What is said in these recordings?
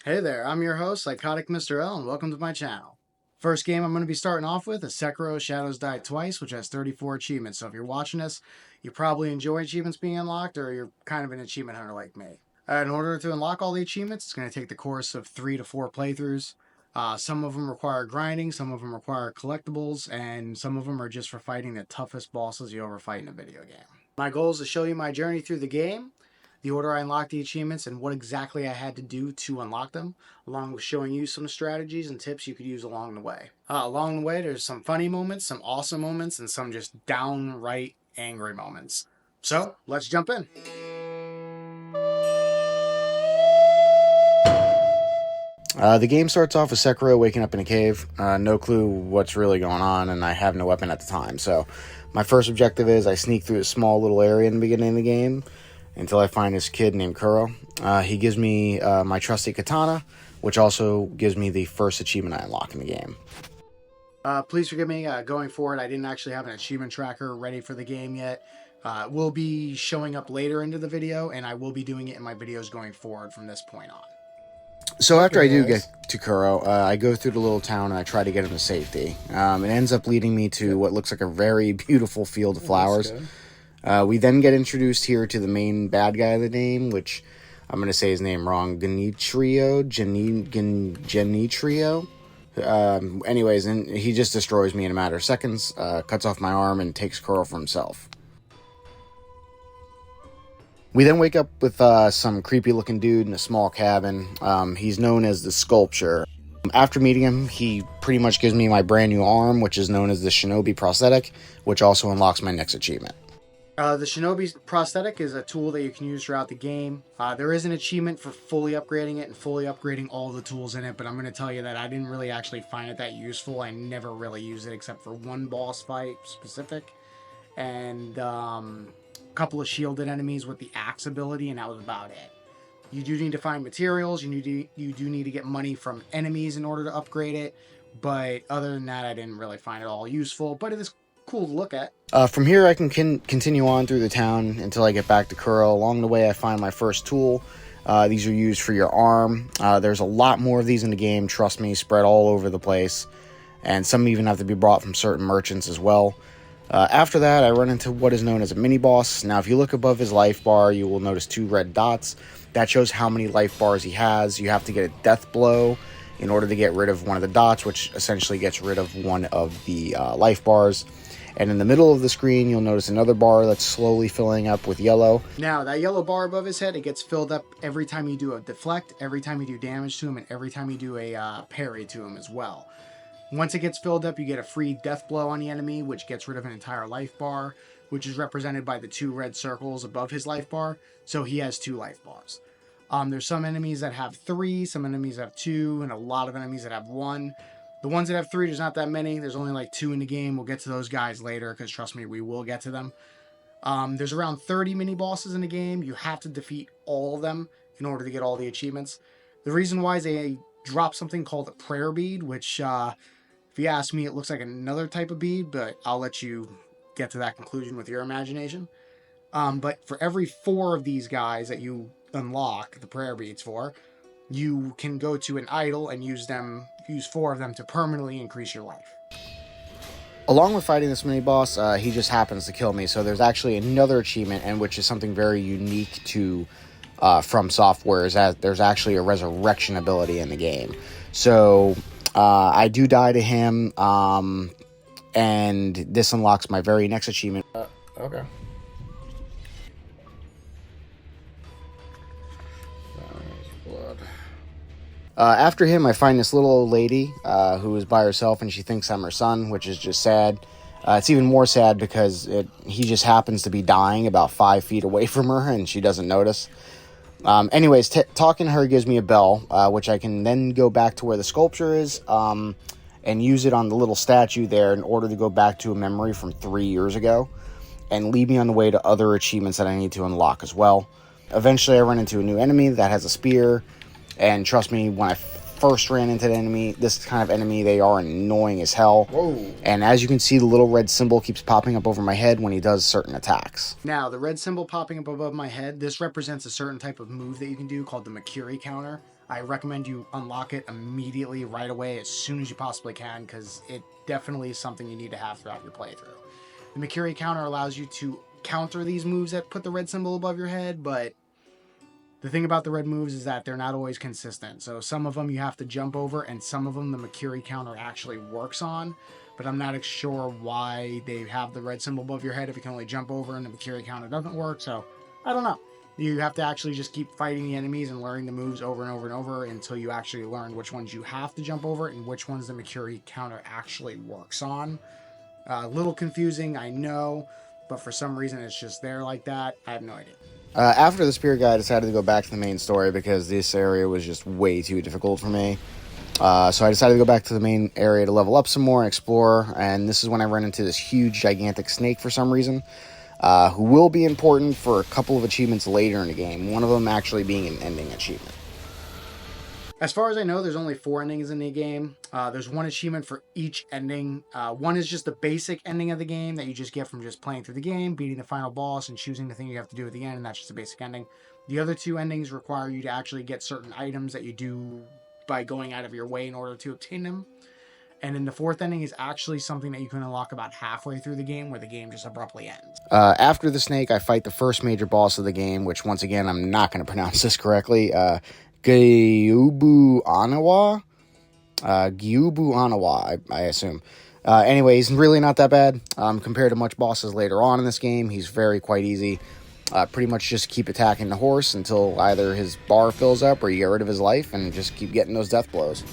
Hey there, I'm your host, Psychotic Mr. L, and welcome to my channel. First game I'm going to be starting off with is Sekiro Shadows Die Twice, which has 34 achievements. So if you're watching this, you probably enjoy achievements being unlocked, or you're kind of an achievement hunter like me. In order to unlock all the achievements, it's going to take the course of 3 to 4 playthroughs. Some of them require grinding, some of them require collectibles, and some of them are just for fighting the toughest bosses you ever fight in a video game. My goal is to show you my journey through the game, the order I unlocked the achievements, and what exactly I had to do to unlock them, along with showing you some strategies and tips you could use along the way. Along the way, there's some funny moments, some awesome moments, and some just downright angry moments. So, let's jump in. The game starts off with Sekiro waking up in a cave. No clue what's really going on, and I have no weapon at the time. So, my first objective is I sneak through a small little area in the beginning of the game until I find this kid named Kuro. He gives me my trusty katana, which also gives me the first achievement I unlock in the game. Please forgive me, going forward, I didn't actually have an achievement tracker ready for the game yet. It will be showing up later into the video, and I will be doing it in my videos going forward from this point on. So after I do get to Kuro, I go through the little town and I try to get him to safety. It ends up leading me to what looks like a very beautiful field of flowers. We then get introduced here to the main bad guy of the game, which I'm going to say his name wrong. Genitrio? Anyways, and he just destroys me in a matter of seconds, cuts off my arm, and takes Kuro for himself. We then wake up with some creepy-looking dude in a small cabin. He's known as the Sculpture. After meeting him, he pretty much gives me my brand new arm, which is known as the Shinobi Prosthetic, which also unlocks my next achievement. The Shinobi Prosthetic is a tool that you can use throughout the game. There is an achievement for fully upgrading it and fully upgrading all the tools in it, but I'm going to tell you that I didn't really actually find it that useful. I never really used it except for one boss fight specific, and a couple of shielded enemies with the axe ability, and that was about it. You do need to find materials, you do need to get money from enemies in order to upgrade it, but other than that, I didn't really find it all useful, but it is cool to look at. From here, I can continue on through the town until I get back to Kuro. Along the way, I find my first tool. These are used for your arm. There's a lot more of these in the game, trust me, spread all over the place. And some even have to be brought from certain merchants as well. After that, I run into what is known as a mini-boss. Now, if you look above his life bar, you will notice 2 red dots. That shows how many life bars he has. You have to get a death blow in order to get rid of one of the dots, which essentially gets rid of one of the life bars. And in the middle of the screen, you'll notice another bar that's slowly filling up with yellow. Now, that yellow bar above his head, it gets filled up every time you do a deflect, every time you do damage to him, and every time you do a parry to him as well. Once it gets filled up, you get a free death blow on the enemy, which gets rid of an entire life bar, which is represented by the 2 red circles above his life bar, so he has 2 life bars. There's some enemies that have 3, some enemies have 2, and a lot of enemies that have 1. The ones that have 3, there's not that many. There's only like 2 in the game. We'll get to those guys later, because trust me, we will get to them. There's around 30 mini-bosses in the game. You have to defeat all of them in order to get all the achievements. The reason why is they drop something called a prayer bead, which, if you ask me, it looks like another type of bead, but I'll let you get to that conclusion with your imagination. But for every 4 of these guys that you unlock the prayer beads for, you can go to an idol and use 4 of them to permanently increase your life. Along with fighting this mini-boss, he just happens to kill me. So there's actually another achievement, and which is something very unique to From Software, is that there's actually a resurrection ability in the game. So I do die to him, and this unlocks my very next achievement. Okay. After him, I find this little old lady who is by herself, and she thinks I'm her son, which is just sad. It's even more sad because he just happens to be dying about 5 feet away from her, and she doesn't notice. Anyways, talking to her gives me a bell, which I can then go back to where the sculpture is and use it on the little statue there in order to go back to a memory from 3 years ago and lead me on the way to other achievements that I need to unlock as well. Eventually, I run into a new enemy that has a spear. And trust me, when I first ran into this kind of enemy, they are annoying as hell. Whoa. And as you can see, the little red symbol keeps popping up over my head when he does certain attacks. Now, the red symbol popping up above my head, this represents a certain type of move that you can do called the Makiri counter. I recommend you unlock it immediately, right away, as soon as you possibly can, because it definitely is something you need to have throughout your playthrough. The Makiri counter allows you to counter these moves that put the red symbol above your head, but the thing about the red moves is that they're not always consistent. So some of them you have to jump over, and some of them the Makiri counter actually works on. But I'm not sure why they have the red symbol above your head if you can only jump over and the Makiri counter doesn't work. So I don't know. You have to actually just keep fighting the enemies and learning the moves over and over and over until you actually learn which ones you have to jump over and which ones the Makiri counter actually works on. A little confusing, I know, but for some reason it's just there like that. I have no idea. After the spirit guide, I decided to go back to the main story because this area was just way too difficult for me. So I decided to go back to the main area to level up some more and explore, and this is when I run into this huge, gigantic snake for some reason, who will be important for a couple of achievements later in the game, one of them actually being an ending achievement. As far as I know, there's only 4 endings in the game. There's one achievement for each ending. One is just the basic ending of the game that you just get from just playing through the game, beating the final boss, and choosing the thing you have to do at the end, and that's just a basic ending. The other 2 endings require you to actually get certain items that you do by going out of your way in order to obtain them. And then the 4th ending is actually something that you can unlock about halfway through the game, where the game just abruptly ends. After the snake, I fight the first major boss of the game, which once again, I'm not going to pronounce this correctly. Gyubu Anawa? Gyubu Anawa, I assume. Anyway, he's really not that bad. Compared to much bosses later on in this game, he's quite easy. Pretty much just keep attacking the horse until either his bar fills up or you get rid of his life and just keep getting those death blows.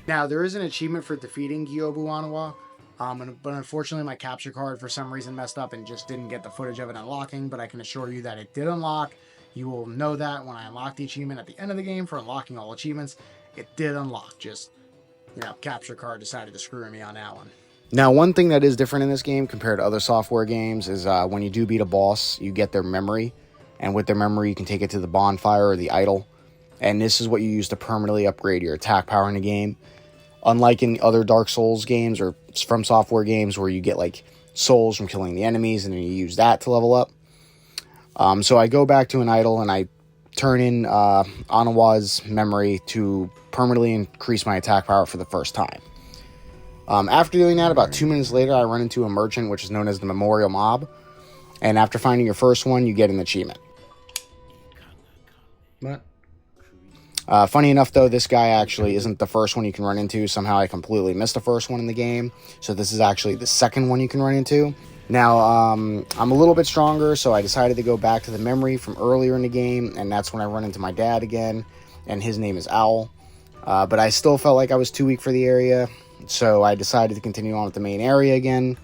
Now, there is an achievement for defeating Gyubu Anawa, but unfortunately my capture card for some reason messed up and just didn't get the footage of it unlocking, but I can assure you that it did unlock. You will know that when I unlock the achievement at the end of the game for unlocking all achievements. It did unlock, just, capture card decided to screw me on that one. Now, one thing that is different in this game compared to other software games is when you do beat a boss, you get their memory. And with their memory, you can take it to the bonfire or the idol. And this is what you use to permanently upgrade your attack power in the game. Unlike in other Dark Souls games or From Software games where you get like souls from killing the enemies and then you use that to level up. So I go back to an idol and I turn in Anawa's memory to permanently increase my attack power for the first time. After doing that, about 2 minutes later, I run into a merchant, which is known as the Memorial Mob. And after finding your first one, you get an achievement. What? Funny enough, though, this guy actually isn't the first one you can run into. Somehow I completely missed the first one in the game. So this is actually the second one you can run into. Now, I'm a little bit stronger, so I decided to go back to the memory from earlier in the game. And that's when I run into my dad again. And his name is Owl. But I still felt like I was too weak for the area. So I decided to continue on with the main area again.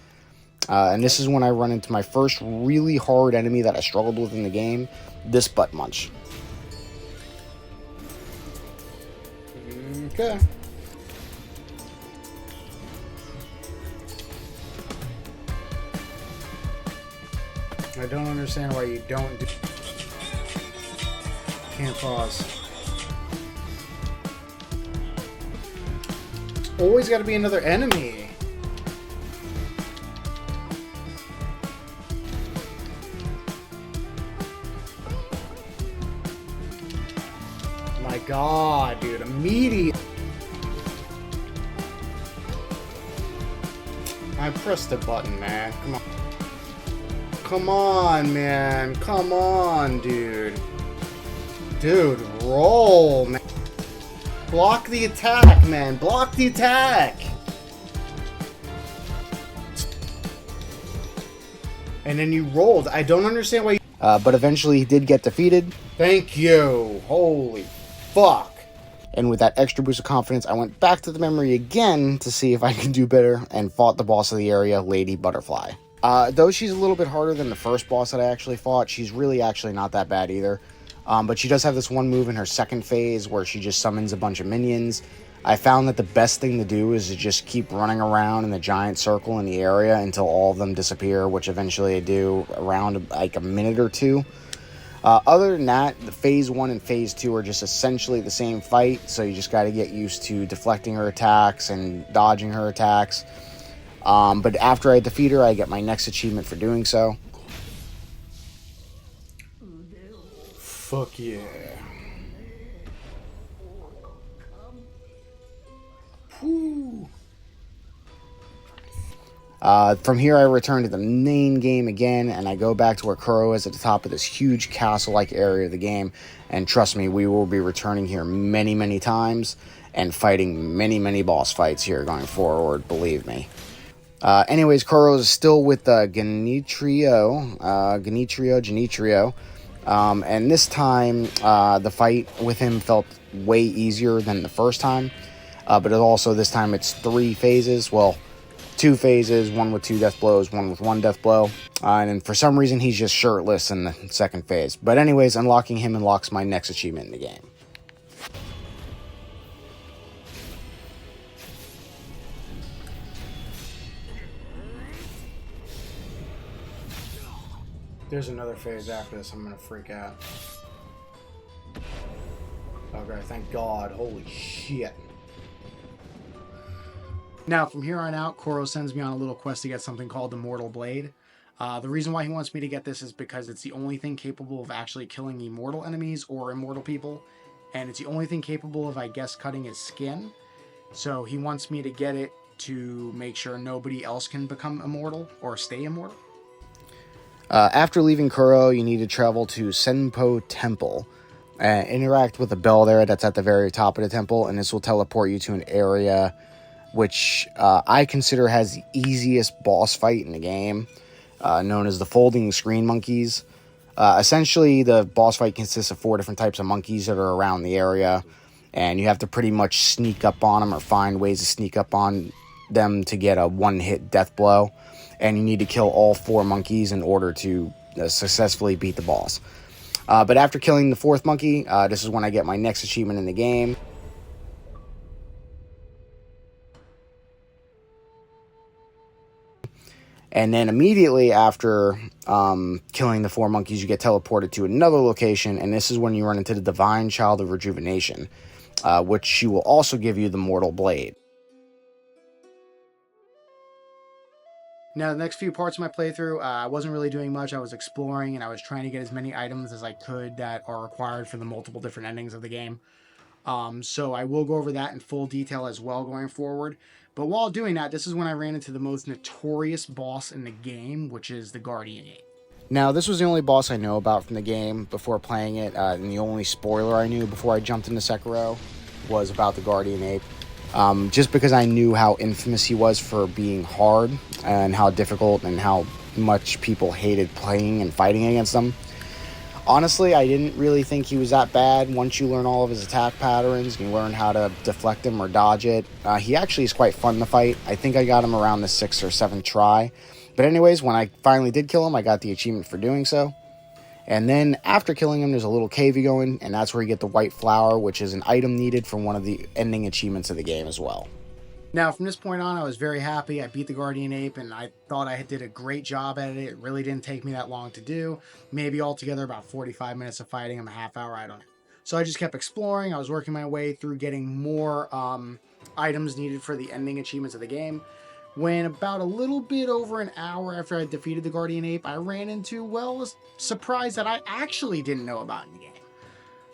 And this is when I run into my first really hard enemy that I struggled with in the game. This butt munch. Okay. I don't understand why you don't do... Can't pause. Always got to be another enemy. My God, dude, immediate. I pressed the button, man. Come on. Come on, man. Come on, dude. Dude, roll, man. Block the attack, man. Block the attack. And then you rolled. I don't understand why you... But eventually he did get defeated. Thank you. Holy fuck. And with that extra boost of confidence, I went back to the memory again to see if I could do better and fought the boss of the area, Lady Butterfly. Though she's a little bit harder than the first boss that I actually fought, she's really actually not that bad either. But she does have this one move in her second phase where she just summons a bunch of minions. I found that the best thing to do is to just keep running around in the giant circle in the area until all of them disappear, which eventually I do around like a minute or two. Other than that, the phase 1 and phase 2 are just essentially the same fight, so you just got to get used to deflecting her attacks and dodging her attacks. But after I defeat her, I get my next achievement for doing so. Fuck yeah. Whew. From here, I return to the main game again, and I go back to where Kuro is at the top of this huge castle-like area of the game. And trust me, we will be returning here many, many times and fighting many, many boss fights here going forward, believe me. Anyways, Kuro is still with Genitrio, and this time the fight with him felt way easier than the first time, but also this time it's 3 phases, well, 2 phases, one with 2 death blows, one with 1 death blow, and for some reason he's just shirtless in the second phase. But anyways, unlocking him unlocks my next achievement in the game. There's another phase after this. I'm gonna freak out. Okay, thank God. Holy shit. Now, from here on out, Kuro sends me on a little quest to get something called the Mortal Blade. The reason why he wants me to get this is because it's the only thing capable of actually killing immortal enemies or immortal people. And it's the only thing capable of, I guess, cutting his skin. So he wants me to get it to make sure nobody else can become immortal or stay immortal. After leaving Kuro, you need to travel to Senpo Temple. Interact with the bell there that's at the very top of the temple, and this will teleport you to an area which I consider has the easiest boss fight in the game, known as the Folding Screen Monkeys. Essentially, the boss fight consists of 4 different types of monkeys that are around the area, and you have to pretty much sneak up on them or find ways to sneak up on them to get a one-hit death blow. And you need to kill all 4 monkeys in order to successfully beat the boss. But after killing the 4th monkey, this is when I get my next achievement in the game. And then immediately after killing the 4 monkeys, you get teleported to another location, and this is when you run into the Divine Child of Rejuvenation, which she will also give you the Mortal Blade. Now, the next few parts of my playthrough, I wasn't really doing much. I was exploring, and I was trying to get as many items as I could that are required for the multiple different endings of the game. So I will go over that in full detail as well going forward. But while doing that, this is when I ran into the most notorious boss in the game, which is the Guardian Ape. Now, this was the only boss I know about from the game before playing it, and the only spoiler I knew before I jumped into Sekiro was about the Guardian Ape. Just because I knew how infamous he was for being hard and how difficult and how much people hated playing and fighting against him. Honestly, I didn't really think he was that bad once you learn all of his attack patterns and you learn how to deflect him or dodge it. He actually is quite fun to fight. I think I got him around the 6th or 7th try. But anyways, when I finally did kill him, I got the achievement for doing so. And then after killing him, there's a little cave you go in, and that's where you get the white flower, which is an item needed for one of the ending achievements of the game as well. Now, from this point on, I was very happy. I beat the Guardian Ape, and I thought I did a great job at it. It really didn't take me that long to do. Maybe altogether about 45 minutes of fighting him, a half hour, I don't know. So I just kept exploring. I was working my way through getting more items needed for the ending achievements of the game. When about a little bit over an hour after I defeated the Guardian Ape, I ran into, well, a surprise that I actually didn't know about in the game.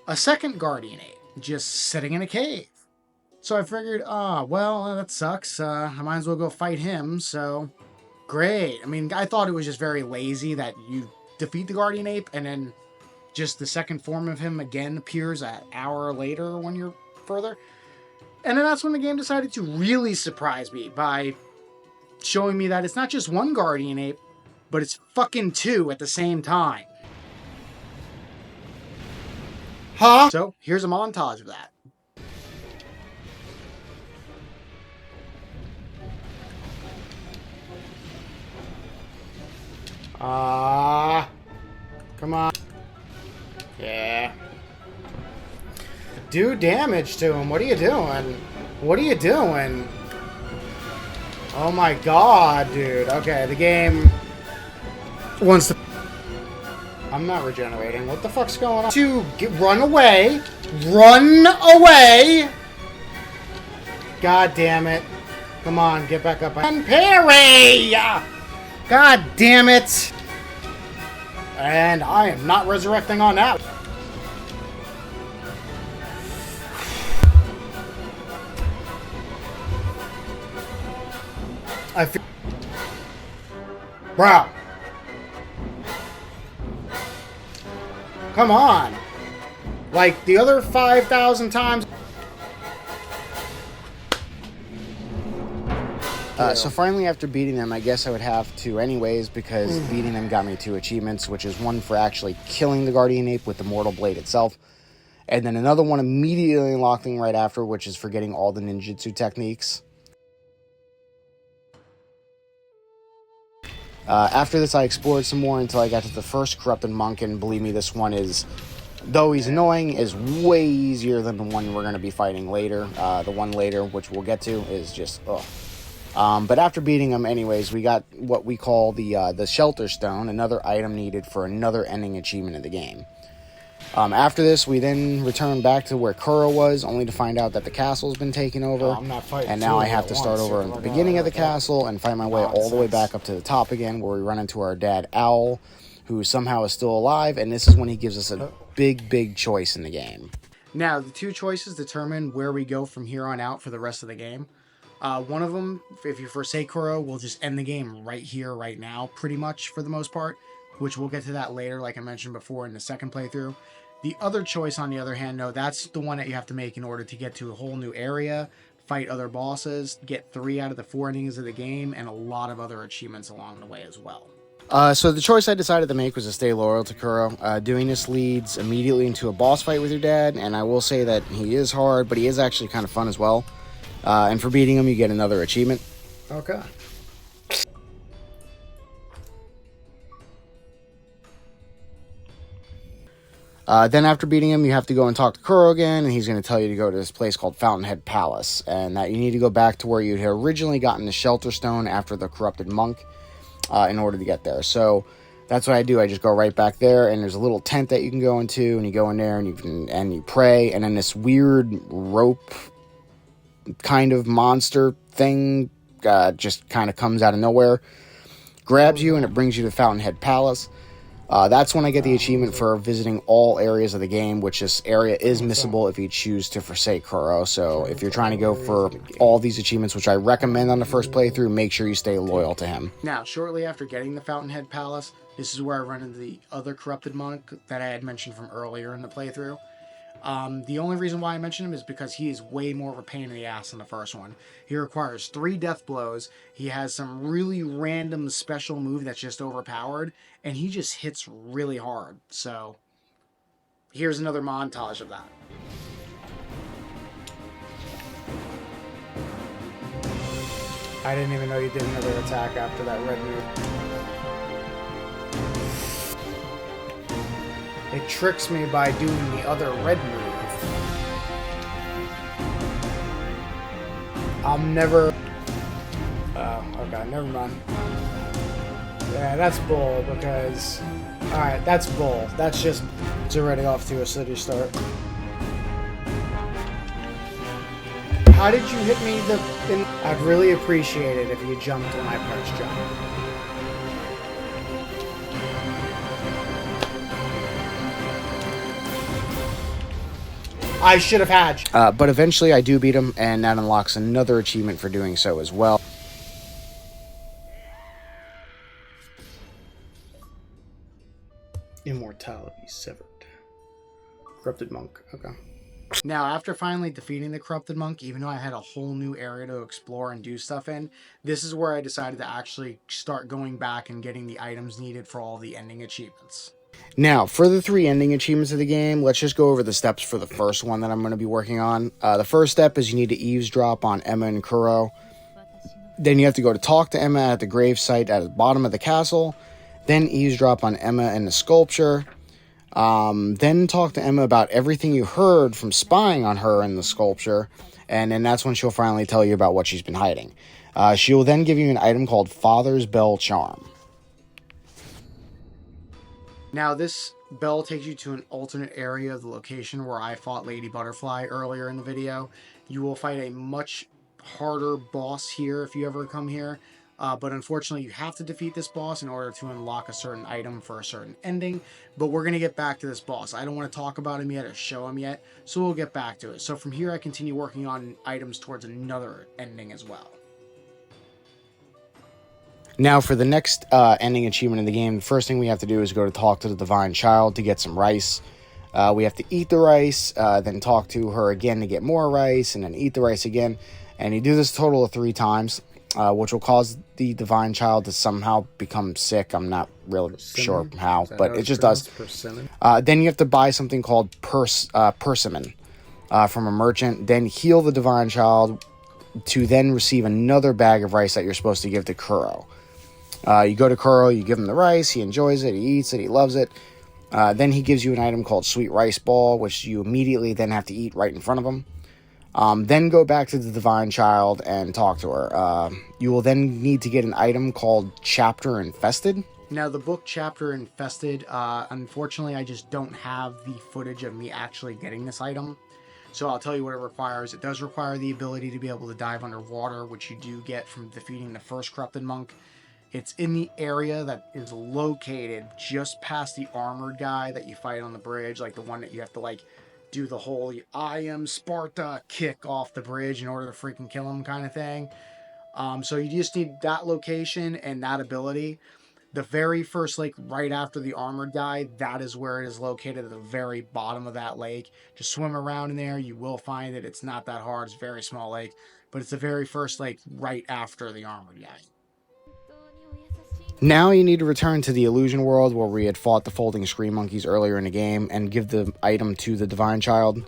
A second Guardian Ape, just sitting in a cave. So I figured, well, that sucks. I might as well go fight him, so great. I mean, I thought it was just very lazy that you defeat the Guardian Ape and then just the second form of him again appears an hour later when you're further. And then that's when the game decided to really surprise me by showing me that it's not just one Guardian Ape, but it's fucking 2 at the same time. Huh? So here's a montage of that. Come on. Yeah. Do damage to him. What are you doing? What are you doing? Oh my god, dude. Okay, the game wants to... I'm not regenerating. What the fuck's going on? Run away. Run away! God damn it. Come on, get back up. And parry! God damn it! And I am not resurrecting on that. I feel... Bro. Come on. Like, the other 5,000 times... So finally, after beating them, I guess I would have to anyways, because beating them got me 2 achievements, which is one for actually killing the Guardian Ape with the Mortal Blade itself, and then another one immediately unlocking right after, which is for getting all the ninjutsu techniques. After this, I explored some more until I got to the first Corrupted Monk, and believe me, this one is, though he's annoying, is way easier than the one we're going to be fighting later. The one later, which we'll get to, is just, ugh. But after beating him anyways, we got what we call the Shelter Stone, another item needed for another ending achievement of the game. After this, we then return back to where Kuro was, only to find out that the castle's been taken over, and now I have to start over at the beginning of the castle and find my way all the way back up to the top again, where we run into our dad, Owl, who somehow is still alive, and this is when he gives us a big choice in the game. Now, the 2 choices determine where we go from here on out for the rest of the game. One of them, if you forsake Kuro, will just end the game right here, right now, pretty much, for the most part, which we'll get to that later, like I mentioned before, in the second playthrough. The other choice, on the other hand, no, that's the one that you have to make in order to get to a whole new area, fight other bosses, get 3 out of the 4 endings of the game, and a lot of other achievements along the way as well. So the choice I decided to make was to stay loyal to Kuro. Doing this leads immediately into a boss fight with your dad, and I will say that he is hard, but he is actually kind of fun as well. And for beating him, you get another achievement. Okay. Then after beating him, you have to go and talk to Kuro again, and he's going to tell you to go to this place called Fountainhead Palace, and that you need to go back to where you had originally gotten the Shelter Stone after the Corrupted Monk in order to get there. So that's what I do. I just go right back there, and there's a little tent that you can go into, and you go in there, and you pray, and then this weird rope kind of monster thing just kind of comes out of nowhere, grabs you, and it brings you to Fountainhead Palace. That's when I get the achievement for visiting all areas of the game, which this area is missable if you choose to forsake Kuro. So if you're trying to go for all these achievements, which I recommend on the first playthrough, make sure you stay loyal to him. Now, shortly after getting the Fountainhead Palace, this is where I run into the other Corrupted Monk that I had mentioned from earlier in the playthrough. The only reason why I mention him is because he is way more of a pain in the ass than the first one. He requires 3 death blows, he has some really random special move that's just overpowered, and he just hits really hard. So, here's another montage of that. I didn't even know you did another attack after that red move. It tricks me by doing the other red move. I'm never... Oh, okay, never mind. Yeah, that's bull, because... Alright, that's bull. That's just... It's already off to a city start. How did you hit me I'd really appreciate it if you jumped when I pressed jump. I should have had. But eventually I do beat him, and that unlocks another achievement for doing so as well. Immortality severed. Corrupted Monk. Okay. Now, after finally defeating the Corrupted Monk, even though I had a whole new area to explore and do stuff in, this is where I decided to actually start going back and getting the items needed for all the ending achievements. Now, for the 3 ending achievements of the game, let's just go over the steps for the first one that I'm going to be working on. The first step is you need to eavesdrop on Emma and Kuro. Then you have to go to talk to Emma at the gravesite at the bottom of the castle. Then eavesdrop on Emma and the sculpture. Then talk to Emma about everything you heard from spying on her in the sculpture. And then that's when she'll finally tell you about what she's been hiding. She will then give you an item called Father's Bell Charm. Now, this bell takes you to an alternate area of the location where I fought Lady Butterfly earlier in the video. You will fight a much harder boss here if you ever come here. But unfortunately, you have to defeat this boss in order to unlock a certain item for a certain ending. But we're going to get back to this boss. I don't want to talk about him yet or show him yet, so we'll get back to it. So from here, I continue working on items towards another ending as well. Now, for the next ending achievement in the game, the first thing we have to do is go to talk to the Divine Child to get some rice. We have to eat the rice, then talk to her again to get more rice, and then eat the rice again. And you do this a total of 3 times, which will cause the Divine Child to somehow become sick. I'm not really sure how, but it just does. Then you have to buy something called persimmon from a merchant, then heal the Divine Child to then receive another bag of rice that you're supposed to give to Kuro. You go to Kuro, you give him the rice, he enjoys it, he eats it, he loves it. Then he gives you an item called Sweet Rice Ball, which you immediately then have to eat right in front of him. Then go back to the Divine Child and talk to her. You will then need to get an item called Chapter Infested. Now, the book Chapter Infested, unfortunately, I just don't have the footage of me actually getting this item. So I'll tell you what it requires. It does require the ability to be able to dive underwater, which you do get from defeating the first corrupted monk. It's in the area that is located just past the armored guy that you fight on the bridge, like the one that you have to like do the whole I am Sparta kick off the bridge in order to freaking kill him kind of thing. So you just need that location and that ability. The very first lake right after the armored guy, that is where it is located at the very bottom of that lake. Just swim around in there. You will find it. It's not that hard. It's a very small lake. But it's the very first lake right after the armored guy. Now you need to return to the Illusion World where we had fought the Folding Screen Monkeys earlier in the game and give the item to the Divine Child.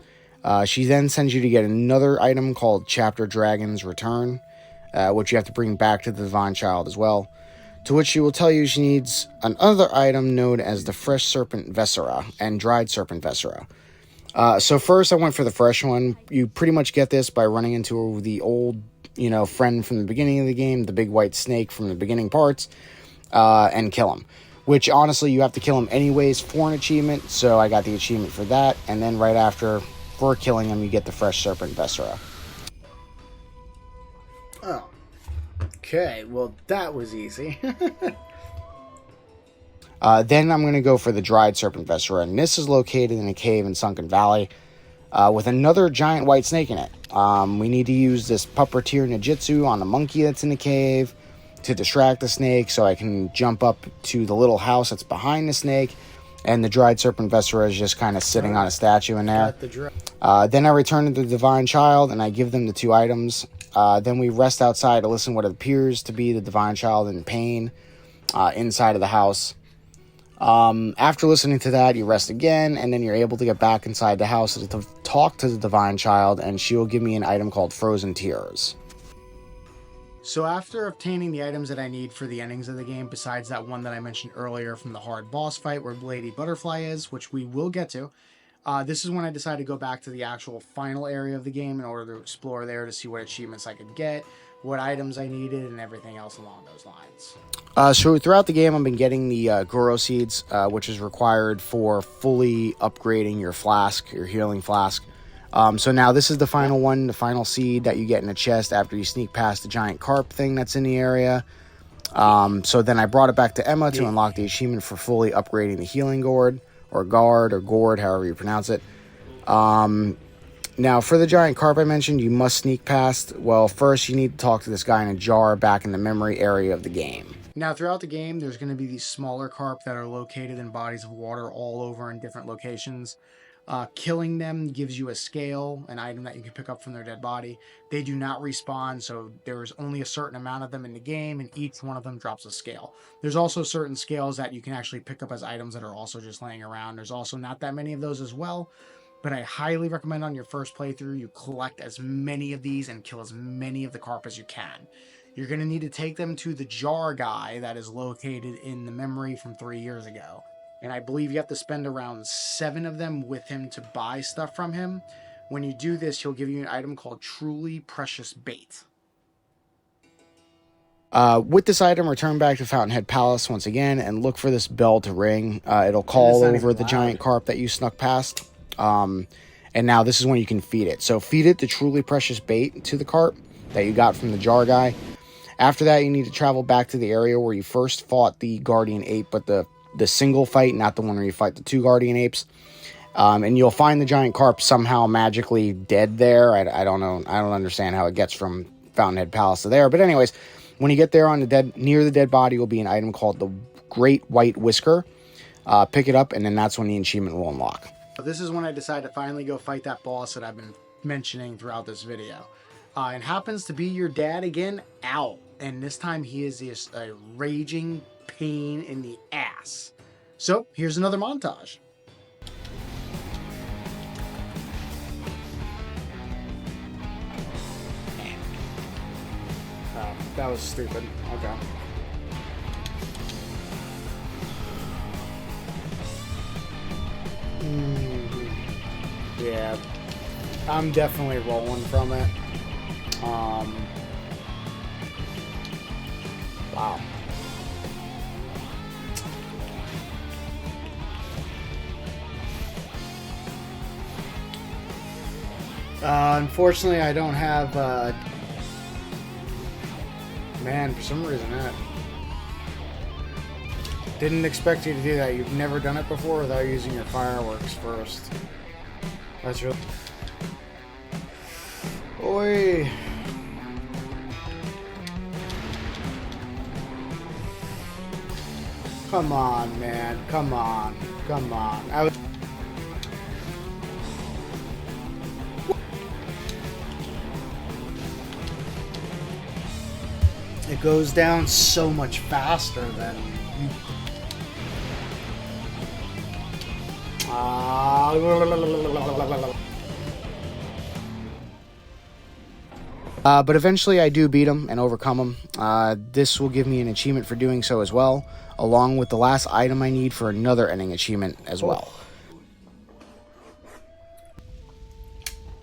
She then sends you to get another item called Chapter Dragon's Return, which you have to bring back to the Divine Child as well. To which she will tell you she needs another item known as the Fresh Serpent Viscera and Dried Serpent Viscera. So first I went for the fresh one. You pretty much get this by running into the old, friend from the beginning of the game, the big white snake from the beginning parts, and kill him. Which, honestly, you have to kill him anyways for an achievement, so I got the achievement for that. And then right after, for killing him, you get the Fresh Serpent Viscera. Oh. Okay, well, that was easy. Then I'm going to go for the Dried Serpent Viscera, and this is located in a cave in Sunken Valley with another giant white snake in it. We need to use this Puppeteer Ninjutsu on the monkey that's in the cave to distract the snake so I can jump up to the little house that's behind the snake, and the Dried Serpent Viscera is just kind of sitting on a statue in there. Then I return to the Divine Child, and I give them the 2 items. Then we rest outside to listen to what appears to be the Divine Child in pain inside of the house. After listening to that, you rest again, and then you're able to get back inside the house to talk to the Divine Child, and she will give me an item called Frozen Tears. So after obtaining the items that I need for the endings of the game, besides that one that I mentioned earlier from the hard boss fight where Lady Butterfly is, which we will get to, this is when I decided to go back to the actual final area of the game in order to explore there to see what achievements I could get, what items I needed, and everything else along those lines. So throughout the game, I've been getting the Goro Seeds, which is required for fully upgrading your flask, your healing flask. So now this is the final one, the final seed that you get in a chest after you sneak past the giant carp thing that's in the area. So then I brought it back to Emma to unlock the achievement for fully upgrading the healing gourd, or gourd, however you pronounce it. Now for the giant carp I mentioned, you must sneak past. Well, first you need to talk to this guy in a jar back in the memory area of the game. Now, throughout the game, there's going to be these smaller carp that are located in bodies of water all over in different locations. Killing them gives you a scale, an item that you can pick up from their dead body. They do not respawn, so there's only a certain amount of them in the game, and each one of them drops a scale. There's also certain scales that you can actually pick up as items that are also just laying around. There's also not that many of those as well, but I highly recommend on your first playthrough, you collect as many of these and kill as many of the carp as you can. You're going to need to take them to the jar guy that is located in the memory from 3 years ago. And I believe you have to spend around 7 of them with him to buy stuff from him. When you do this, he'll give you an item called Truly Precious Bait. With this item, return back to Fountainhead Palace once again and look for this bell to ring. It'll call over the giant carp that you snuck past. And now this is when you can feed it. So feed it the Truly Precious Bait to the carp that you got from the jar guy. After that, you need to travel back to the area where you first fought the Guardian Ape, but the single fight, not the one where you fight the 2 Guardian Apes. And you'll find the giant carp somehow magically dead there. I don't know. I don't understand how it gets from Fountainhead Palace to there. But anyways, When you get there near the dead body will be an item called the Great White Whisker. Pick it up, and then that's when the achievement will unlock. This is when I decided to finally go fight that boss that I've been mentioning throughout this video. It happens to be your dad again, Owl. And this time he is just a raging pain in the ass. So here's another montage. That was stupid. Okay. Yeah, I'm definitely rolling from it. Wow. Unfortunately, I don't have. Man, for some reason that didn't expect you to do that. You've never done it before without using your fireworks first. That's really. Oi. Come on, man. Come on. Come on. It goes down so much faster than you. But eventually I do beat him and overcome him. This will give me an achievement for doing so as well, along with the last item I need for another ending achievement as well.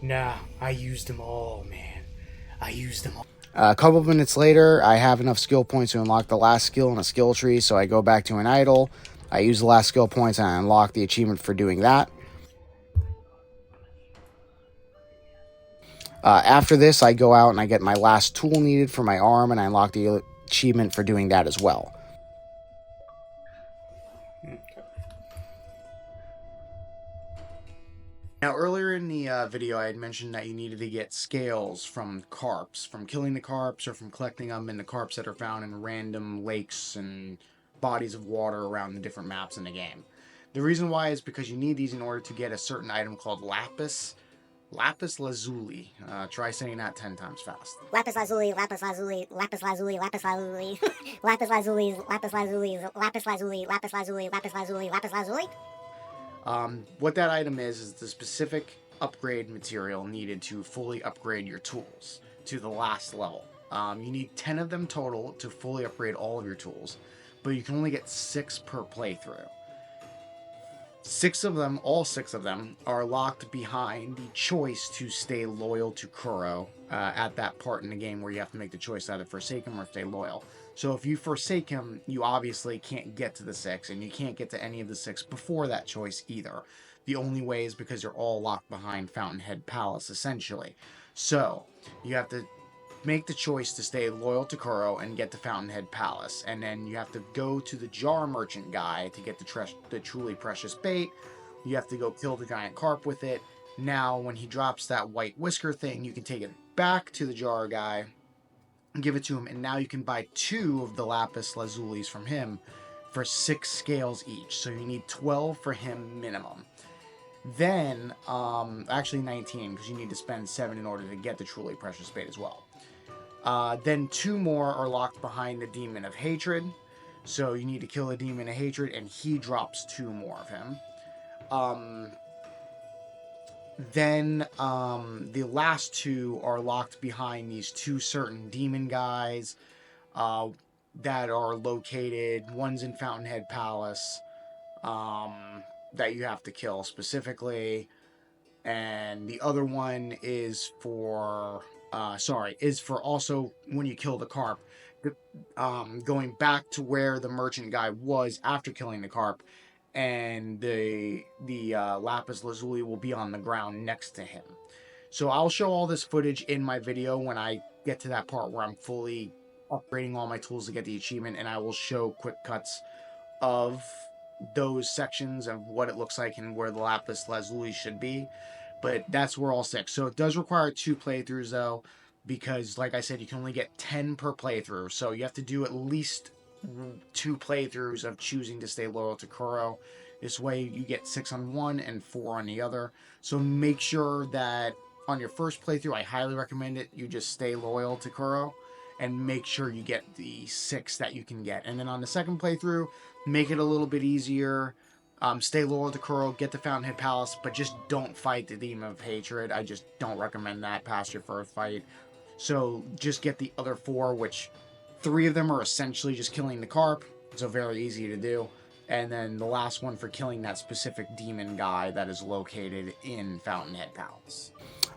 Nah, I used them all, man. I used them all. A couple of minutes later, I have enough skill points to unlock the last skill in a skill tree, so I go back to an idol. I use the last skill points and I unlock the achievement for doing that. After this, I go out and I get my last tool needed for my arm, and I unlock the achievement for doing that as well. Now, earlier in the video, I had mentioned that you needed to get scales from carps, from killing the carps or from collecting them in the carps that are found in random lakes and bodies of water around the different maps in the game. The reason why is because you need these in order to get a certain item called lapis lazuli. Try saying that 10 times fast. Lapis lazuli, lapis lazuli, lapis lazuli, lapis lazuli, lapis lazuli, lapis lazuli, lapis lazuli, lapis lazuli, lapis lazuli, lapis lazuli. What that item is the specific upgrade material needed to fully upgrade your tools to the last level. You need 10 of them total to fully upgrade all of your tools, but you can only get 6 per playthrough. 6 of them, all 6 of them, are locked behind the choice to stay loyal to Kuro at that part in the game where you have to make the choice either forsake him or stay loyal. So if you forsake him, you obviously can't get to the 6, and you can't get to any of the 6 before that choice either. The only way is because you're all locked behind Fountainhead Palace, essentially. So you have to make the choice to stay loyal to Kuro and get to Fountainhead Palace, and then you have to go to the jar merchant guy to get the truly precious bait. You have to go kill the giant carp with it. Now when he drops that white whisker thing, you can take it back to the jar guy and give it to him, and now you can buy 2 of the lapis lazulis from him for 6 scales each, so you need 12 for him minimum. Then actually 19, because you need to spend 7 in order to get the truly precious bait as well. Then 2 more are locked behind the Demon of Hatred. So you need to kill the Demon of Hatred, and he drops 2 more of him. Then the last 2 are locked behind these 2 certain demon guys that are located. One's in Fountainhead Palace that you have to kill specifically. And the other one is for also when you kill the carp, going back to where the merchant guy was after killing the carp, and the lapis lazuli will be on the ground next to him. So I'll show all this footage in my video when I get to that part where I'm fully upgrading all my tools to get the achievement, and I will show quick cuts of those sections of what it looks like and where the lapis lazuli should be. But that's where all 6. So it does require 2 playthroughs though. because, like I said, you can only get 10 per playthrough. So you have to do at least 2 playthroughs of choosing to stay loyal to Kuro. This way you get 6 on one and 4 on the other. So make sure that on your first playthrough, I highly recommend it, you just stay loyal to Kuro and make sure you get the 6 that you can get. And then on the second playthrough, make it a little bit easier. Stay loyal to Kuro, get the Fountainhead Palace, but just don't fight the Demon of Hatred. I just don't recommend that past your first fight. So just get the other 4, which 3 of them are essentially just killing the carp, so very easy to do. And then the last one for killing that specific demon guy that is located in Fountainhead Palace.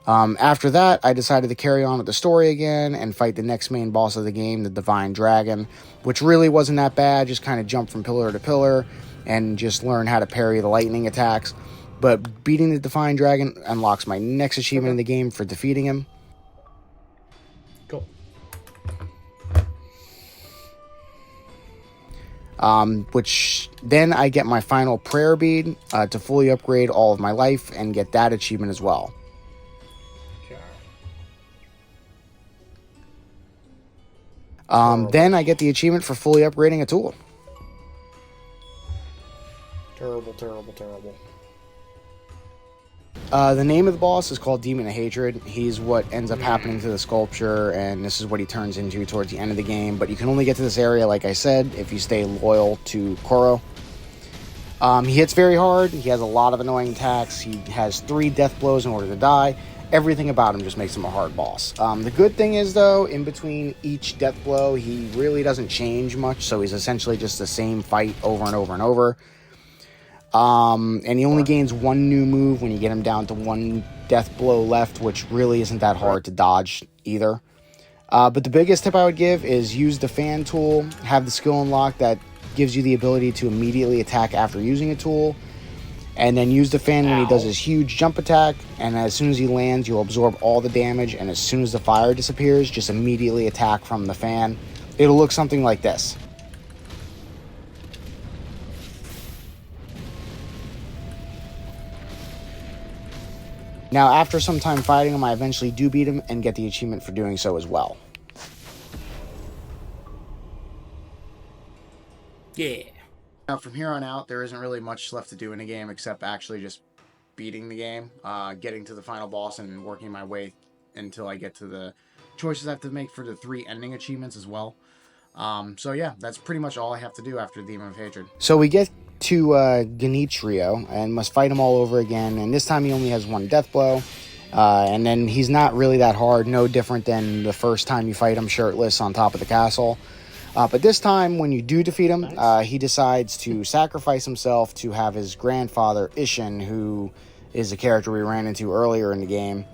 After that, I decided to carry on with the story again and fight the next main boss of the game, the Divine Dragon, which really wasn't that bad. Just kind of jump from pillar to pillar and just learn how to parry the lightning attacks. But beating the Divine Dragon unlocks my next achievement in the game for defeating him. Cool. Which then I get my final prayer bead to fully upgrade all of my life and get that achievement as well. Then I get the achievement for fully upgrading a tool. Terrible, terrible, terrible. The name of the boss is called Demon of Hatred. He's what ends up happening to the sculpture, and this is what he turns into towards the end of the game. But you can only get to this area, like I said, if you stay loyal to Kuro. He hits very hard. He has a lot of annoying attacks. He has 3 death blows in order to die. Everything about him just makes him a hard boss. The good thing is, though, in between each death blow, he really doesn't change much, so he's essentially just the same fight over and over and over. And he only gains 1 new move when you get him down to 1 death blow left, which really isn't that hard to dodge either. But the biggest tip I would give is use the fan tool, have the skill unlocked that gives you the ability to immediately attack after using a tool. And then use the fan when he does his huge jump attack, and as soon as he lands, you'll absorb all the damage, and as soon as the fire disappears, just immediately attack from the fan. It'll look something like this. Now, after some time fighting him, I eventually do beat him and get the achievement for doing so as well. Yeah. Now, from here on out, there isn't really much left to do in the game except actually just beating the game, getting to the final boss, and working my way until I get to the choices I have to make for the 3 ending achievements as well. So yeah, that's pretty much all I have to do after Demon of Hatred. So we get to Genichiro and must fight him all over again, and this time he only has 1 death blow. And then he's not really that hard, no different than the first time you fight him shirtless on top of the castle. But this time, when you do defeat him, he decides to sacrifice himself to have his grandfather, Ishin, who is a character we ran into earlier in the game,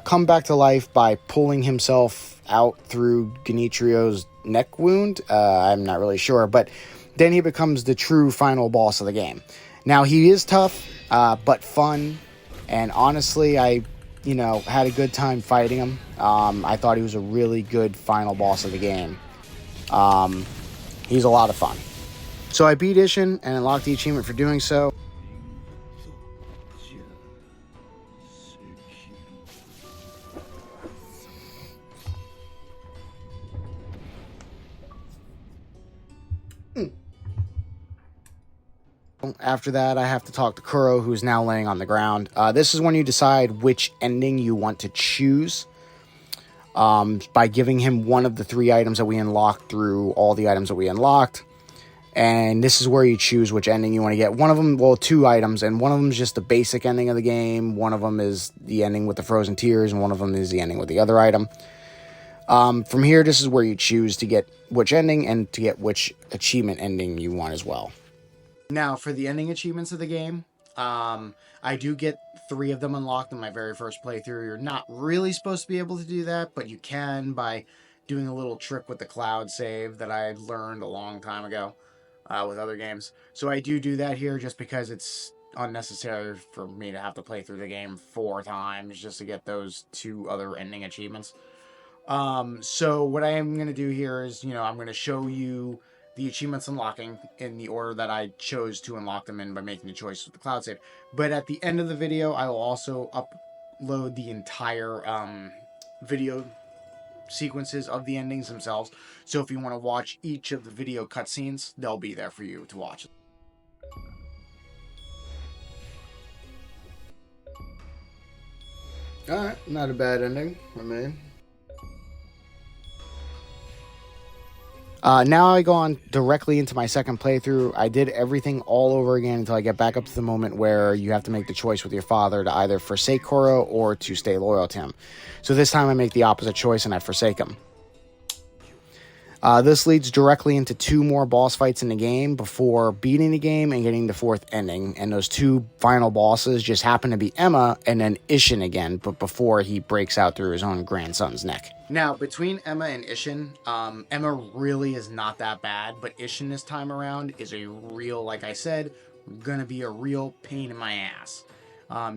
come back to life by pulling himself out through Genichiro's neck wound. I'm not really sure, but then he becomes the true final boss of the game. Now, he is tough, but fun, and honestly, I had a good time fighting him. I thought he was a really good final boss of the game. He's a lot of fun. So I beat Ishin and unlocked the achievement for doing so. After that, I have to talk to Kuro, who's now laying on the ground. This is when you decide which ending you want to choose. By giving him one of the 3 items that we unlocked through all the items that we unlocked. And this is where you choose which ending you want to get. One of them, well, 2 items, and one of them is just the basic ending of the game. One of them is the ending with the frozen tears, and one of them is the ending with the other item. From here, this is where you choose to get which ending and to get which achievement ending you want as well. Now, for the ending achievements of the game, I do get 3 of them unlocked in my very first playthrough. You're not really supposed to be able to do that, but you can by doing a little trick with the cloud save that I had learned a long time ago with other games. So I do that here just because it's unnecessary for me to have to play through the game 4 times just to get those 2 other ending achievements. So what I am going to do here is, I'm going to show you the achievements unlocking in the order that I chose to unlock them in by making the choice with the cloud save. But at the end of the video, I will also upload the entire video sequences of the endings themselves. So if you want to watch each of the video cutscenes, they'll be there for you to watch. Alright, not a bad ending. I mean. Now I go on directly into my second playthrough. I did everything all over again until I get back up to the moment where you have to make the choice with your father to either forsake Koro or to stay loyal to him. So this time I make the opposite choice and I forsake him. This leads directly into 2 more boss fights in the game before beating the game and getting the 4th ending. And those 2 final bosses just happen to be Emma and then Ishin again, but before he breaks out through his own grandson's neck. Now, between Emma and Ishin, Emma really is not that bad, but Ishin this time around is a real, like I said, gonna be a real pain in my ass.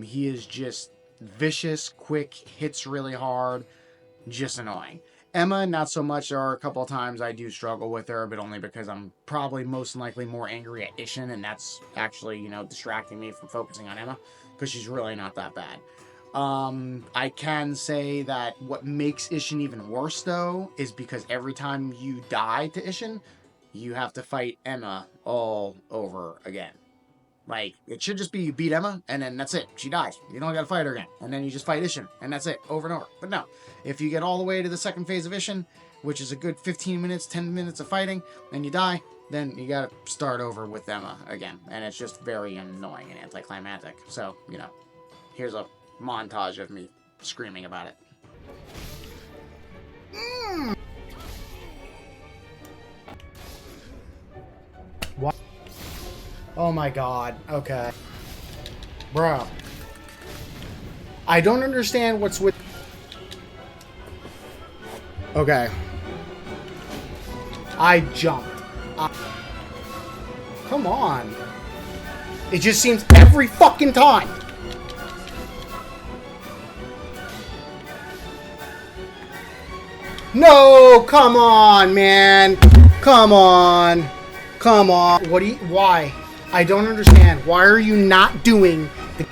He is just vicious, quick, hits really hard, just annoying. Emma, not so much. There are a couple of times I do struggle with her, but only because I'm probably most likely more angry at Ishin, and that's actually, distracting me from focusing on Emma, because she's really not that bad. I can say that what makes Ishin even worse, though, is because every time you die to Ishin, you have to fight Emma all over again. Like, it should just be you beat Emma, and then that's it. She dies. You don't gotta fight her again. And then you just fight Ishin, and that's it, over and over. But no, if you get all the way to the second phase of Ishin, which is a good 15 minutes, 10 minutes of fighting, and you die, then you gotta start over with Emma again. And it's just very annoying and anticlimactic. So, here's a montage of me screaming about it. What? Oh my god. Okay. Bro. I don't understand what's with... Okay. I jumped. Come on. It just seems every fucking time. No, come on, man. Come on. Come on. Why? I don't understand. Why are you not doing the...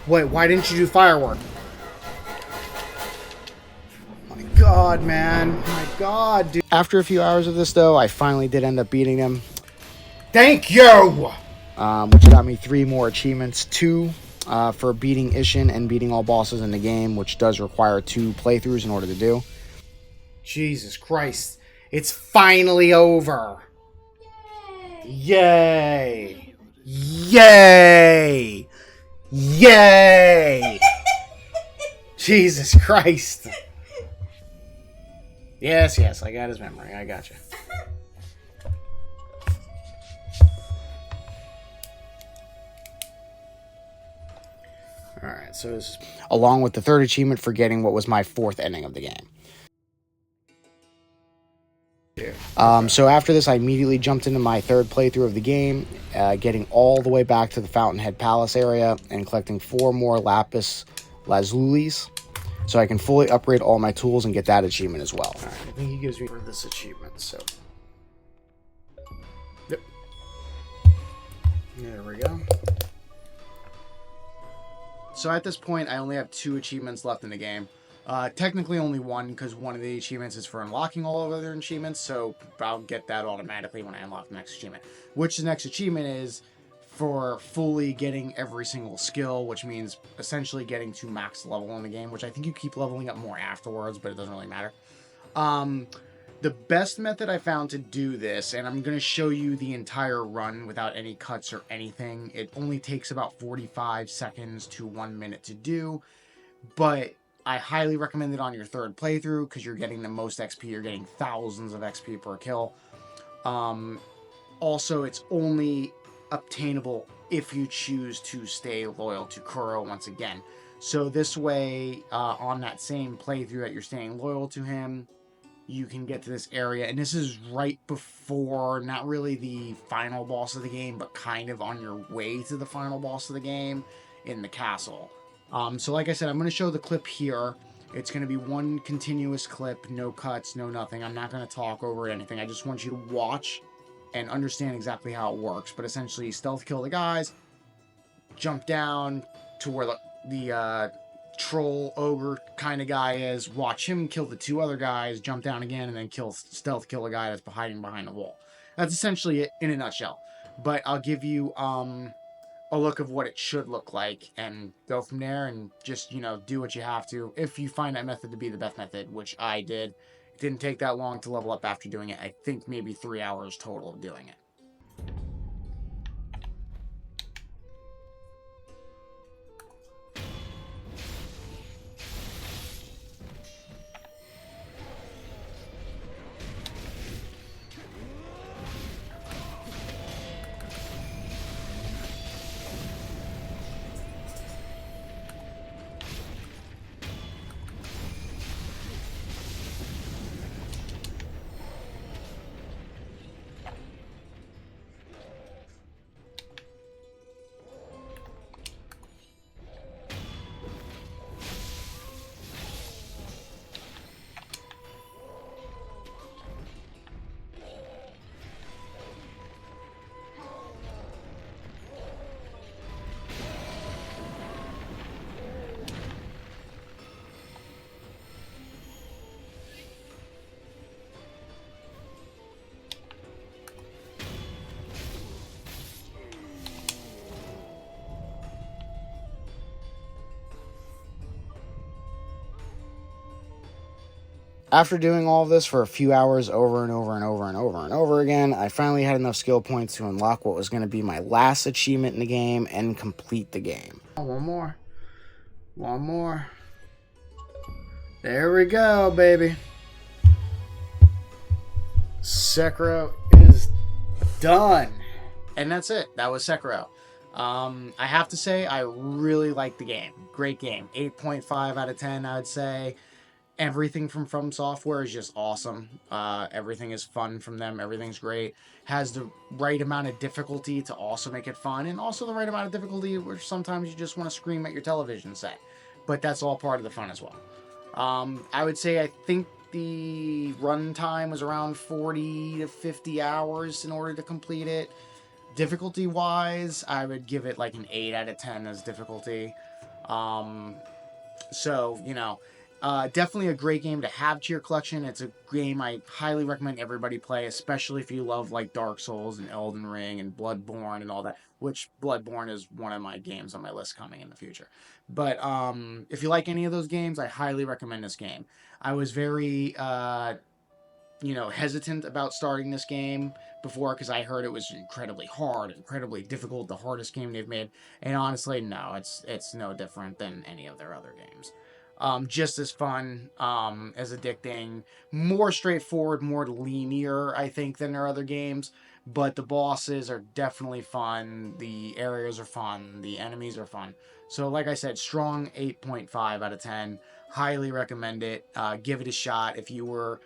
Wait, why didn't you do firework? My god, man. My god, dude. After a few hours of this, though, I finally did end up beating him. Thank you! Which got me 3 more achievements. 2 for beating Ishin and beating all bosses in the game, which does require 2 playthroughs in order to do. Jesus Christ. It's finally over. Yay! Yay! Yay! Jesus Christ. Yes, I got his memory. I got you. Alright, so this is along with the 3rd achievement for getting what was my 4th ending of the game. So after this, I immediately jumped into my 3rd playthrough of the game, getting all the way back to the Fountainhead Palace area and collecting 4 more lapis lazulis, so I can fully upgrade all my tools and get that achievement as well. All right, I think he gives me for this achievement, so... Yep. There we go. So at this point, I only have 2 achievements left in the game. Technically only 1, because one of the achievements is for unlocking all of other achievements, so I'll get that automatically when I unlock the next achievement. Which the next achievement is for fully getting every single skill, which means essentially getting to max level in the game, which I think you keep leveling up more afterwards, but it doesn't really matter. The best method I found to do this, and I'm going to show you the entire run without any cuts or anything. It only takes about 45 seconds to 1 minute to do, but I highly recommend it on your 3rd playthrough because you're getting the most XP. You're getting thousands of XP per kill. Also, it's only obtainable if you choose to stay loyal to Kuro once again. So this way, on that same playthrough that you're staying loyal to him, you can get to this area, and this is right before, not really the final boss of the game, but kind of on your way to the final boss of the game in the castle. So like I said, I'm going to show the clip here. It's going to be one continuous clip, no cuts, no nothing. I'm not going to talk over anything. I just want you to watch and understand exactly how it works. But essentially, stealth kill the guys, jump down to where the troll ogre kind of guy is, watch him kill the two other guys, jump down again, and then stealth kill a guy that's hiding behind the wall. That's essentially it in a nutshell. But I'll give you a look of what it should look like and go from there, and just, do what you have to if you find that method to be the best method, which I did. It didn't take that long to level up after doing it. I think maybe 3 hours total of doing it. After doing all of this for a few hours over and over and over and over and over again, I finally had enough skill points to unlock what was going to be my last achievement in the game and complete the game. One more. One more. There we go, baby. Sekiro is done. And that's it. That was Sekiro. I have to say, I really like the game. Great game. 8.5 out of 10, I would say. Everything from Software is just awesome. Everything is fun from them. Everything's great. Has the right amount of difficulty to also make it fun, and also the right amount of difficulty where sometimes you just want to scream at your television set. But that's all part of the fun as well. I would say I think the runtime was around 40 to 50 hours in order to complete it. Difficulty wise, I would give it like an 8 out of 10 as difficulty. So, definitely a great game to have to your collection. It's a game I highly recommend everybody play, especially if you love like Dark Souls and Elden Ring and Bloodborne and all that, which Bloodborne is one of my games on my list coming in the future. But if you like any of those games, I highly recommend this game. I was very hesitant about starting this game before because I heard it was incredibly hard, incredibly difficult, the hardest game they've made. And honestly, no, it's no different than any of their other games. Just as fun, as addicting, more straightforward, more linear, I think, than their other games. But the bosses are definitely fun. The areas are fun. The enemies are fun. So, like I said, strong 8.5 out of 10. Highly recommend it. Give it a shot. If you were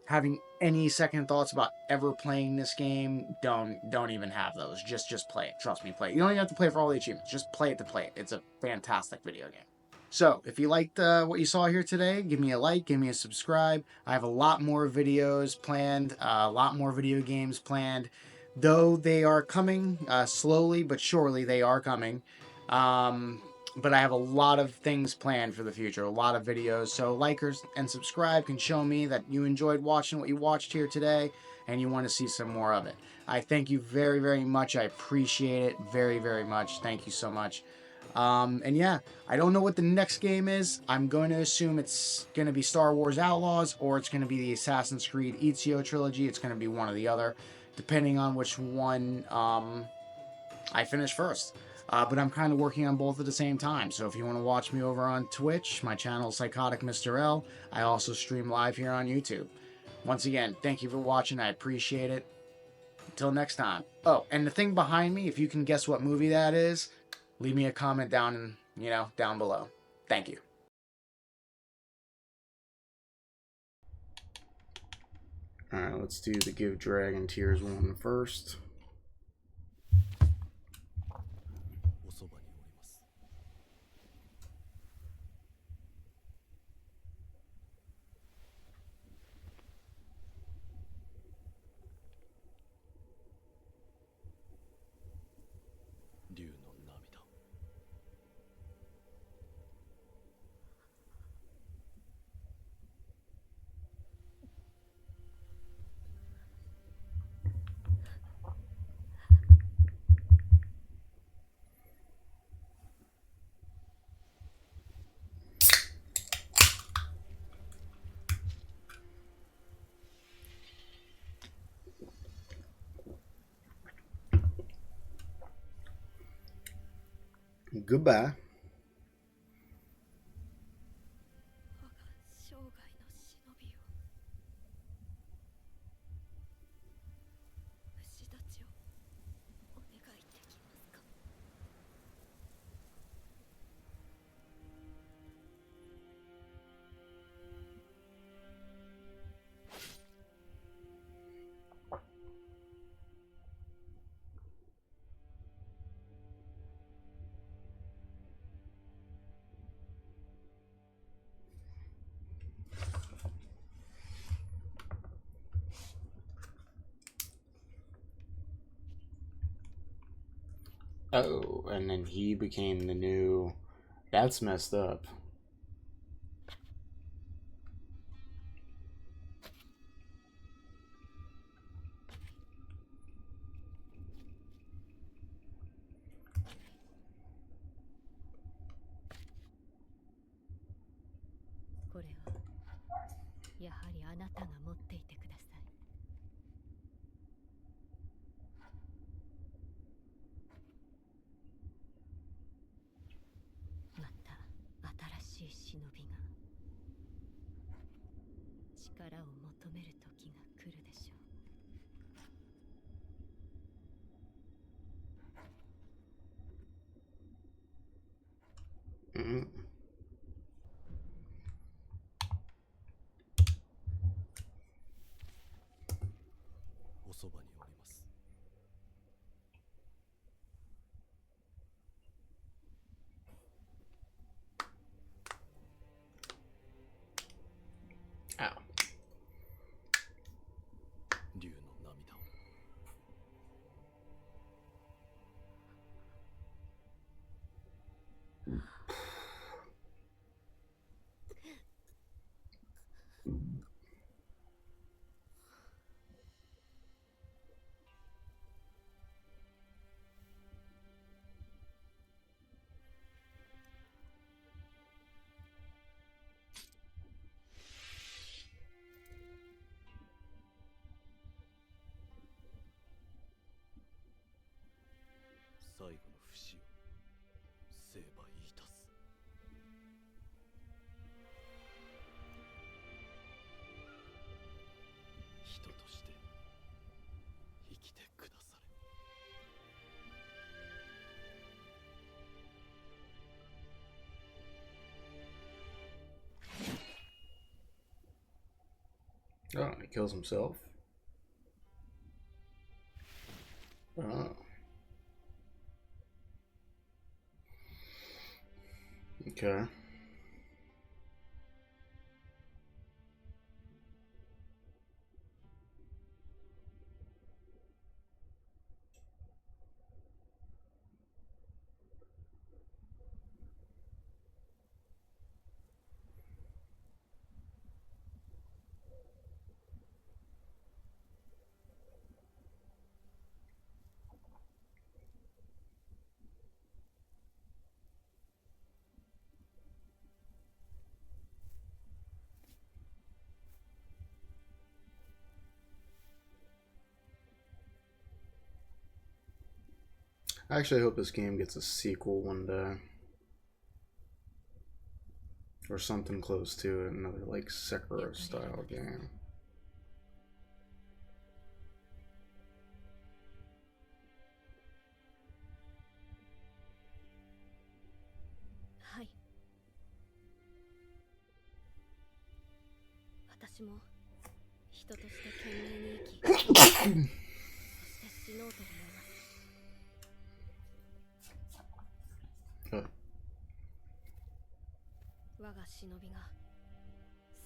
having any second thoughts about ever playing this game, don't even have those. Just play it. Trust me, play it. You don't even have to play for all the achievements. Just play it to play it. It's a fantastic video game. So, if you liked what you saw here today, give me a like, give me a subscribe. I have a lot more videos planned, a lot more video games planned. Though they are coming slowly but surely, they are coming. But I have a lot of things planned for the future, a lot of videos. So, likers and subscribe can show me that you enjoyed watching what you watched here today and you want to see some more of it. I thank you very, very much. I appreciate it very, very much. Thank you so much. And yeah, I don't know what the next game is. I'm going to assume it's going to be Star Wars Outlaws or it's going to be the Assassin's Creed Ezio trilogy. It's going to be one or the other, depending on which one I finish first. But I'm kind of working on both at the same time. So if you want to watch me over on Twitch, my channel is Psychotic Mr. L. I also stream live here on YouTube. Once again, thank you for watching. I appreciate it. Until next time. Oh, and the thing behind me, if you can guess what movie that is, leave me a comment down below. Thank you. Alright, let's do the Give Dragon Tears one first. Goodbye. 我が生涯の忍びを虫たちをお願いできますか。Oh, and then he became the new... That's messed up. This is definitely you have to hold it. また新しい忍びが力を求める時が来るでしょう。Mm-hmm. おそばにおります。 Ow. 竜の涙を 最後の不死を成敗いたす。人として生きてくだされ。Oh, he kills himself. Oh. Okay. I actually hope this game gets a sequel one day. Or something close to it, another like Sekiro style game. はい。私も一人として懸命に生きそして死のうと思います。我が忍びが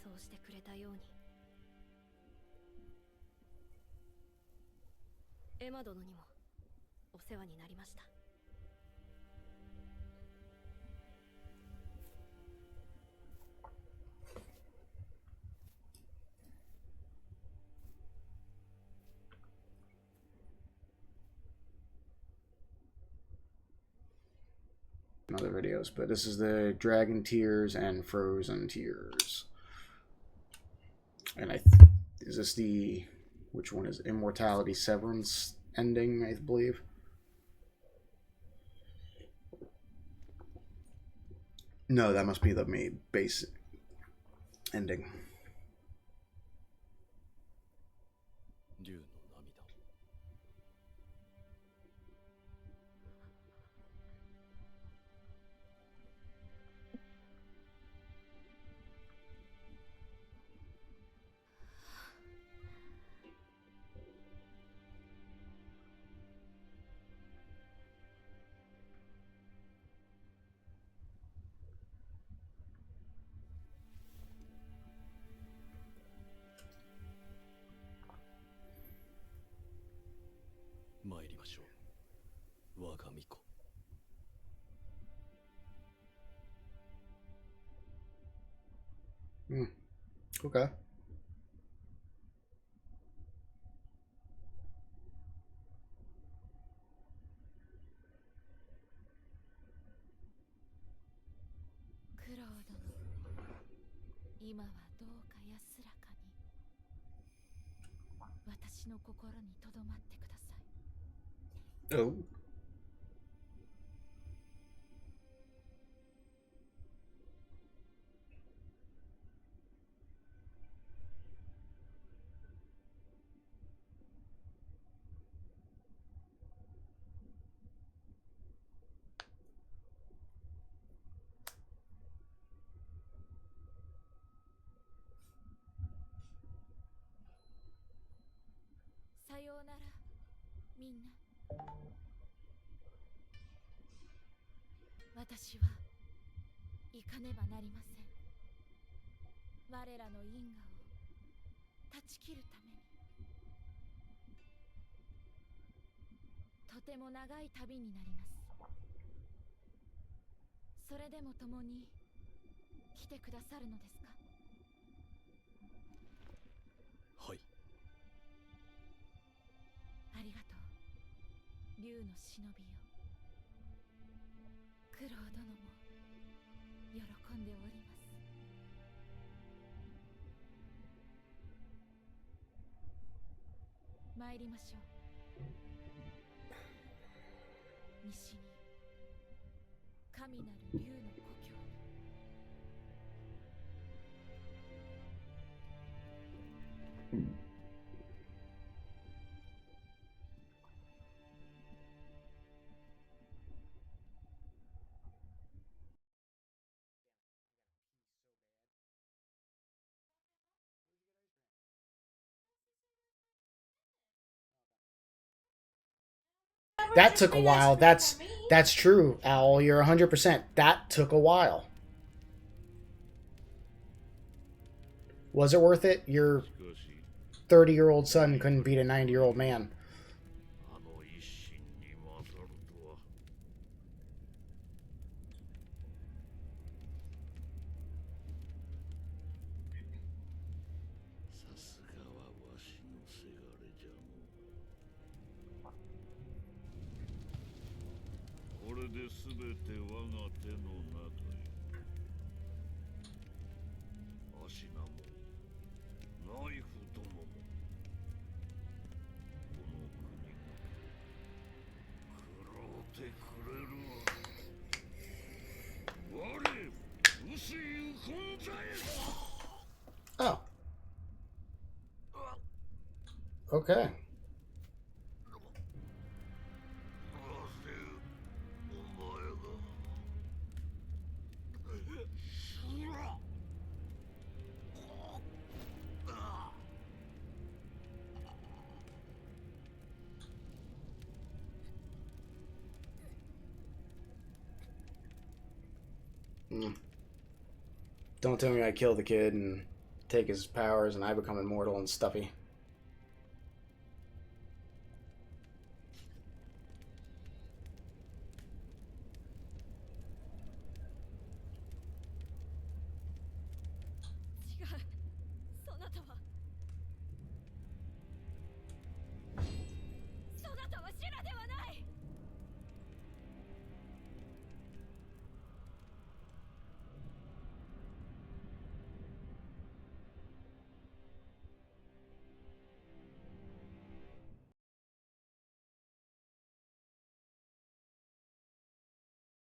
そうしてくれたように。エマ殿にもお世話になりました。Other videos, but this is the Dragon Tears and Frozen Tears. And is this the, which one is Immortality Severance ending, I believe? No, that must be the main base ending. 竜の涙。参りましょう、我が巫女。Okay. 九郎殿、今はどうか安らかに私の心にとどまってください。Oh. さようなら、みんな。私は行かねばなりません。我らの因果を断ち切るために。とても長い旅になります。それでも共に来てくださるのですか？はい。ありがとう、竜の忍びよ。九郎殿も喜んでおります。参りましょう。西に神なる竜の故郷に。That took a while. That's true, Owl. You're 100%. That took a while. Was it worth it? Your 30-year-old son couldn't beat a 90-year-old man. あの一心に勝るとは。さすがはわしのせがれじゃの。これで全て我が手の中へ。足名もナイフどももこの国が食ろうてくれるわ。我薄い本在。 Oh. Okay. なぜお前が Mm. Don't tell me I kill the kid and take his powers and I become immortal and stuffy.